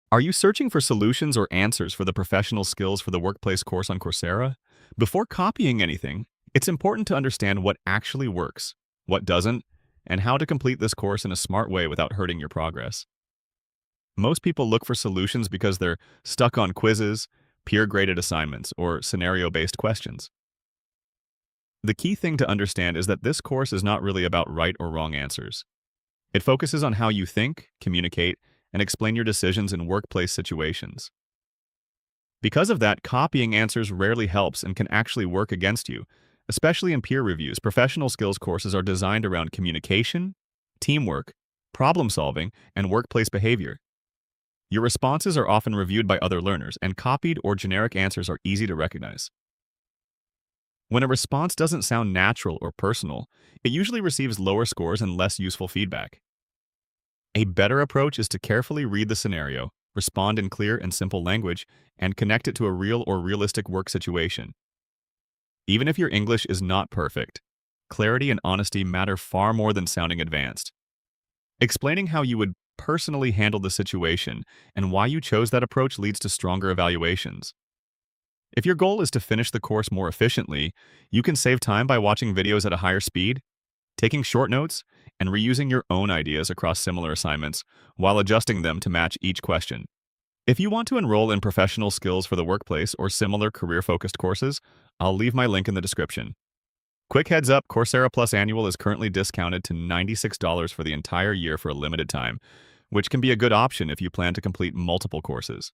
Are you searching for solutions or answers for the professional skills for the workplace course on Coursera? Before copying anything, it's important to understand what actually works, what doesn't, and how to complete this course in a smart way without hurting your progress. Most people look for solutions because they're stuck on quizzes, peer-graded assignments, or scenario-based questions. The key thing to understand is that this course is not really about right or wrong answers. It focuses on how you think, communicate, and explain your decisions in workplace situations. Because of that, copying answers rarely helps and can actually work against you. Especially in peer reviews, professional skills courses are designed around communication, teamwork, problem solving, and workplace behavior. Your responses are often reviewed by other learners, and copied or generic answers are easy to recognize. When a response doesn't sound natural or personal, it usually receives lower scores and less useful feedback. A better approach is to carefully read the scenario, respond in clear and simple language, and connect it to a real or realistic work situation. Even if your English is not perfect, clarity and honesty matter far more than sounding advanced. Explaining how you would personally handle the situation and why you chose that approach leads to stronger evaluations. If your goal is to finish the course more efficiently, you can save time by watching videos at a higher speed, taking short notes, and reusing your own ideas across similar assignments while adjusting them to match each question. If you want to enroll in professional skills for the workplace or similar career-focused courses, I'll leave my link in the description. Quick heads up, Coursera Plus Annual is currently discounted to $96 for the entire year for a limited time, which can be a good option if you plan to complete multiple courses.